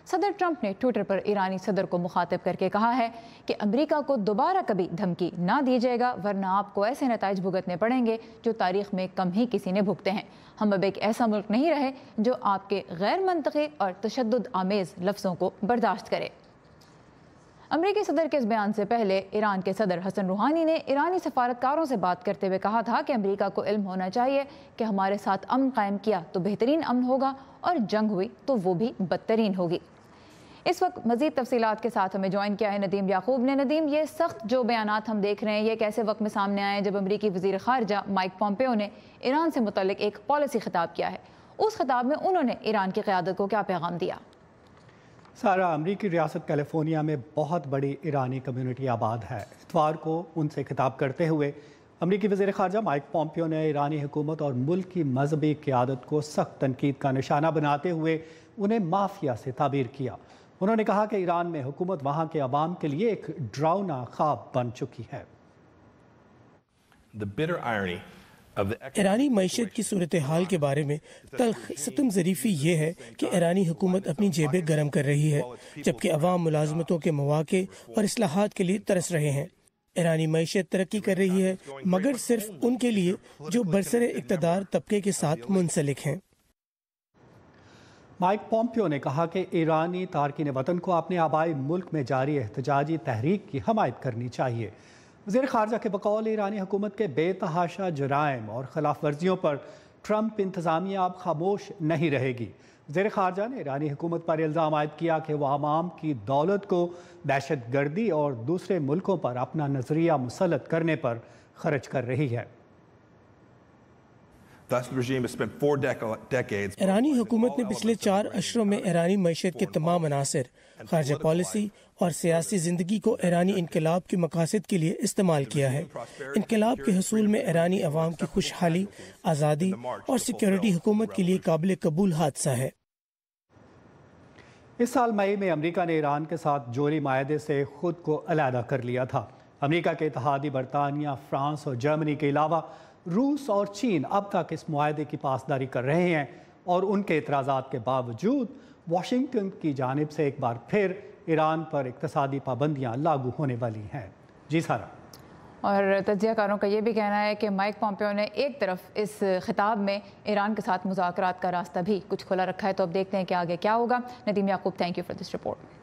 صدر ٹرمپ نے ٹویٹر پر ایرانی صدر کو مخاطب کر کے کہا ہے کہ امریکہ کو دوبارہ کبھی دھمکی نہ دی جائے گا، ورنہ آپ کو ایسے نتائج بھگتنے پڑیں گے جو تاریخ میں کم ہی کسی نے بھگتے ہیں۔ ہم اب ایک ایسا ملک نہیں رہے جو آپ کے غیر منطقی اور تشدد آمیز لفظوں کو برداشت کرے۔ امریکی صدر کے اس بیان سے پہلے ایران کے صدر حسن روحانی نے ایرانی سفارتکاروں سے بات کرتے ہوئے کہا تھا کہ امریکہ کو علم ہونا چاہیے کہ ہمارے ساتھ امن قائم کیا تو بہترین امن ہوگا، اور جنگ ہوئی تو وہ بھی بدترین ہوگی۔ اس وقت مزید تفصیلات کے ساتھ ہمیں جوائن کیا ہے ندیم یعقوب نے۔ ندیم، یہ سخت جو بیانات ہم دیکھ رہے ہیں یہ کیسے وقت میں سامنے آئے جب امریکی وزیر خارجہ مائک پومپیو نے ایران سے متعلق ایک پالیسی خطاب کیا ہے؟ اس خطاب میں انہوں نے ایران کی قیادت کو کیا پیغام دیا؟ سارا، امریکی ریاست کیلیفورنیا میں بہت بڑی ایرانی کمیونٹی آباد ہے۔ اتوار کو ان سے خطاب کرتے ہوئے امریکی وزیر خارجہ مائک پومپیو نے ایرانی حکومت اور ملک کی مذہبی قیادت کو سخت تنقید کا نشانہ بناتے ہوئے انہیں مافیا سے تعبیر کیا۔ انہوں نے کہا کہ ایران میں حکومت وہاں کے عوام کے لیے ایک ڈراؤنا خواب بن چکی ہے۔ ایرانی معیشت کی صورتحال کے بارے میں تلخ ستم ظریفی یہ ہے کہ ایرانی حکومت اپنی جیبیں گرم کر رہی ہے، جبکہ عوام ملازمتوں کے مواقع اور اصلاحات کے لیے ترس رہے ہیں۔ ایرانی معیشت ترقی کر رہی ہے، مگر صرف ان کے لیے جو برسر اقتدار طبقے کے ساتھ منسلک ہیں۔ مائک پومپیو نے کہا کہ ایرانی تارکین وطن کو اپنے آبائی ملک میں جاری احتجاجی تحریک کی حمایت کرنی چاہیے۔ وزیر خارجہ کے بقول ایرانی حکومت کے بے تحاشا جرائم اور خلاف ورزیوں پر ٹرمپ انتظامیہ اب خاموش نہیں رہے گی۔ وزیر خارجہ نے ایرانی حکومت پر الزام عائد کیا کہ وہ عوام کی دولت کو دہشت گردی اور دوسرے ملکوں پر اپنا نظریہ مسلط کرنے پر خرچ کر رہی ہے۔ ایرانی حکومت نے پچھلے 4 اشروں میں ایرانی معیشت کے تمام عناصر، خارجہ پالیسی اور سیاسی زندگی کو ایرانی انقلاب کے مقاصد کے لیے استعمال کیا ہے۔ انقلاب کے حصول میں ایرانی عوام کی خوشحالی، آزادی اور سیکیورٹی حکومت کے لیے قابل قبول حادثہ ہے۔ اس سال مئی میں امریکہ نے ایران کے ساتھ جوہری معاہدے سے خود کو علیحدہ کر لیا تھا۔ امریکہ کے اتحادی برطانیہ، فرانس اور جرمنی کے علاوہ روس اور چین اب تک اس معاہدے کی پاسداری کر رہے ہیں، اور ان کے اعتراضات کے باوجود واشنگٹن کی جانب سے ایک بار پھر ایران پر اقتصادی پابندیاں لاگو ہونے والی ہیں۔ جی سارا۔ اور تجزیہ کاروں کا یہ بھی کہنا ہے کہ مائک پومپیو نے ایک طرف اس خطاب میں ایران کے ساتھ مذاکرات کا راستہ بھی کچھ کھلا رکھا ہے، تو اب دیکھتے ہیں کہ آگے کیا ہوگا۔ Nadeem Yaqoob, thank you for this report.